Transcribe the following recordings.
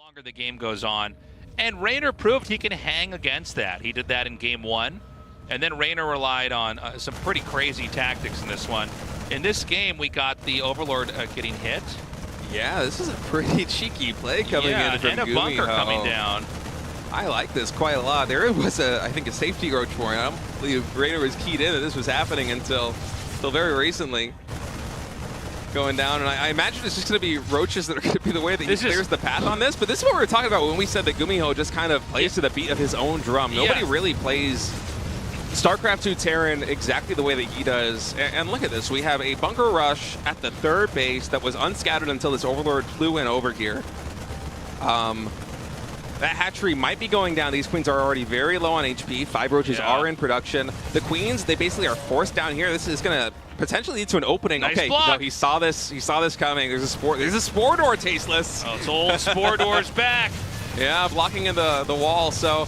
longer the game goes on. And Reynor proved he can hang against that. He did that in game 1. And then Reynor relied on some pretty crazy tactics in this one. In this game, we got the Overlord getting hit. Yeah, this is a pretty cheeky play coming in from and a bunker coming down. I like this quite a lot. There was, I think, a safety roach for him. I don't believe Reynor was keyed in that this was happening until very recently. Going down, and I imagine it's just going to be roaches that are going to be the way that he clears the path on this. But this is what we were talking about when we said that GuMiho just kind of plays to the beat of his own drum. Nobody really plays StarCraft 2 Terran exactly the way that he does. And look at this. We have a bunker rush at the third base that was unscattered until this Overlord flew in over here. That hatchery might be going down. These queens are already very low on HP. 5 roaches are in production. The queens, they basically are forced down here. This is going to potentially lead to an opening. Nice okay, block. No, he saw this coming. There's a spore door, Tasteless. Oh, it's old spore door's back. Yeah, blocking in the wall. So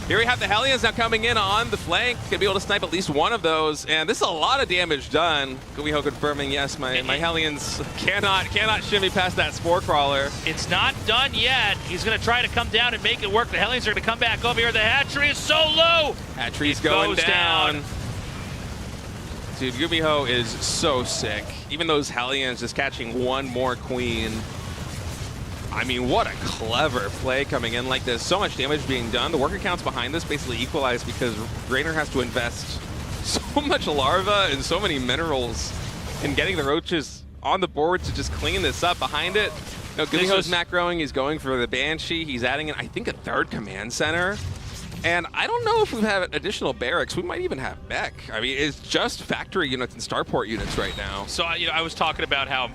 here we have the Hellions now coming in on the flank. Gonna be able to snipe at least one of those, and this is a lot of damage done. GuMiho confirming, yes, my Hellions cannot shimmy past that spore crawler. It's not done yet. He's gonna try to come down and make it work. The Hellions are gonna come back over here. The hatchery is so low. Hatchery's going down. Dude, GuMiho is so sick. Even those Hellions just catching one more queen. I mean, what a clever play coming in like this. So much damage being done. The worker counts behind this basically equalized because Reynor has to invest so much larva and so many minerals in getting the roaches on the board to just clean this up behind it. No, GuMiho's macroing. He's going for the Banshee. He's adding in, I think, a third command center. And I don't know if we have additional barracks. We might even have mech. I mean, it's just factory units and starport units right now. So, I was talking about how,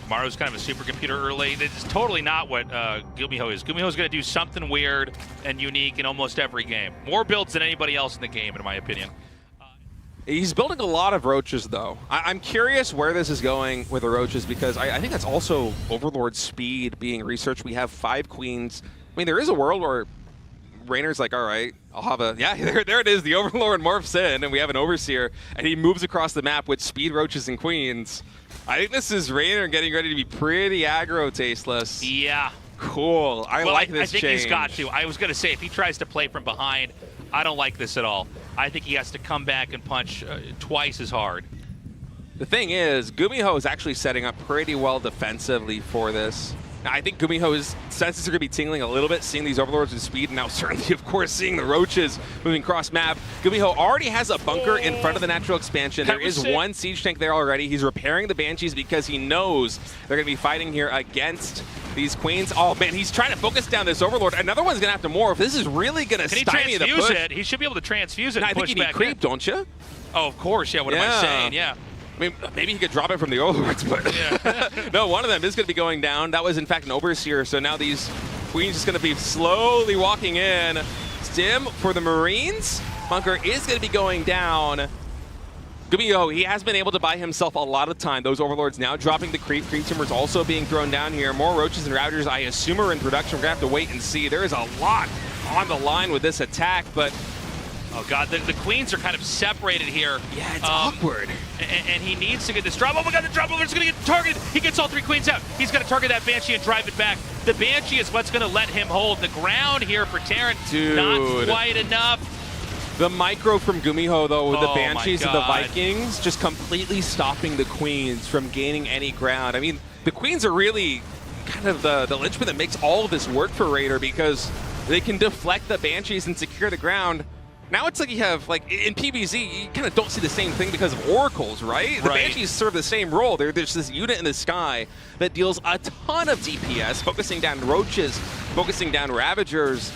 Maru's kind of a supercomputer early. It's totally not what GuMiho is. GuMiho's going to do something weird and unique in almost every game. More builds than anybody else in the game, in my opinion. He's building a lot of roaches, though. I'm curious where this is going with the roaches because I think that's also Overlord speed being researched. We have 5 queens. I mean, there is a world where Reynor's like, all right, I'll have a, there it is. The Overlord morphs in, and we have an Overseer, and he moves across the map with speed roaches and queens. I think this is Reynor getting ready to be pretty aggro, Tasteless. Yeah. Cool. I like this change. I think he's got to. I was going to say, if he tries to play from behind, I don't like this at all. I think he has to come back and punch twice as hard. The thing is, GuMiho is actually setting up pretty well defensively for this. I think GuMiho's senses are going to be tingling a little bit, seeing these Overlords with speed, and now certainly, of course, seeing the roaches moving cross-map. GuMiho already has a bunker in front of the natural expansion. There is one siege tank there already. He's repairing the Banshees because he knows they're going to be fighting here against these queens. Oh, man, he's trying to focus down this Overlord. Another one's going to have to morph. This is really going to stymie the push. He should be able to transfuse it and I think push you need back creep, in. don't you? Oh, of course. Yeah, what am I saying? Yeah. I mean, maybe he could drop it from the Overlords, but no, one of them is going to be going down. That was, in fact, an Overseer, so now these queens just going to be slowly walking in. Stim for the Marines. Bunker is going to be going down. GuMiho, he has been able to buy himself a lot of time. Those Overlords now dropping the creep. Creep Timbers also being thrown down here. More Roaches and Routers, I assume, are in production. We're going to have to wait and see. There is a lot on the line with this attack, but oh, God, the queens are kind of separated here. Yeah, it's awkward. And he needs to get this drop. Oh, my God, the drop over's going to get targeted. He gets all 3 queens out. He's going to target that Banshee and drive it back. The Banshee is what's going to let him hold the ground here for Terran. Dude. Not quite enough. The micro from GuMiho, though, with the Banshees and the Vikings, just completely stopping the queens from gaining any ground. I mean, the queens are really kind of the linchpin that makes all of this work for Reynor because they can deflect the Banshees and secure the ground. Now it's like you have, like, in PvZ, you kind of don't see the same thing because of oracles, right? The Banshees serve the same role. There's this unit in the sky that deals a ton of DPS, focusing down roaches, focusing down Ravagers.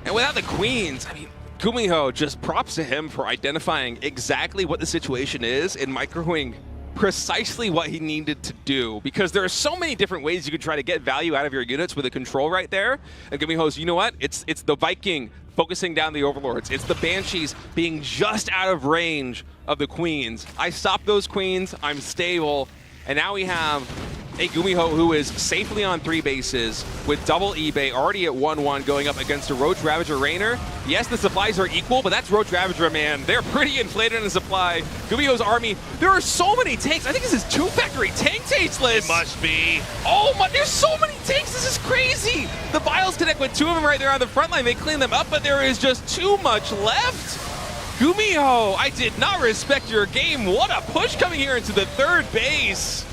And without the queens, I mean, GuMiho, just props to him for identifying exactly what the situation is and microing precisely what he needed to do, because there are so many different ways you could try to get value out of your units with a control right there. And GuMiho's, you know what? It's the Viking focusing down the Overlords. It's the Banshees being just out of range of the queens. I stopped those queens, I'm stable, and now we have a GuMiho who is safely on 3 bases with double eBay, already at 1-1, going up against a Roach Ravager Reynor. Yes, the supplies are equal, but that's Roach Ravager, man. They're pretty inflated in supply. GuMiho's army, there are so many tanks. I think this is 2 factory tank Tasteless. It must be. Oh my, there's so many tanks. This is crazy. The GSLs connect with 2 of them right there on the front line. They clean them up, but there is just too much left. GuMiho, I did not respect your game. What a push coming here into the 3rd base.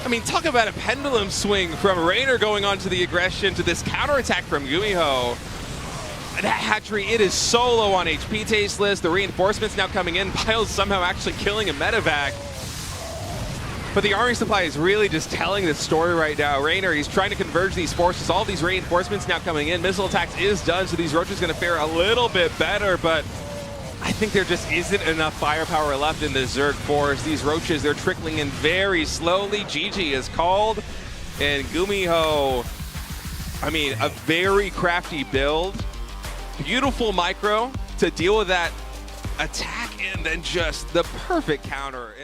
I mean, talk about a pendulum swing from Reynor going on to the aggression to this counterattack from GuMiho. That hatchery, it is so low on HP tasteless. The reinforcements now coming in. Piles somehow actually killing a medevac. But the army supply is really just telling the story right now. Reynor, he's trying to converge these forces. All these reinforcements now coming in. Missile attacks is done, so these Roaches going to fare a little bit better, but I think there just isn't enough firepower left in the Zerg force. These Roaches, they're trickling in very slowly. GG is called, and GuMiho, I mean, a very crafty build. Beautiful micro to deal with that attack, and then just the perfect counter.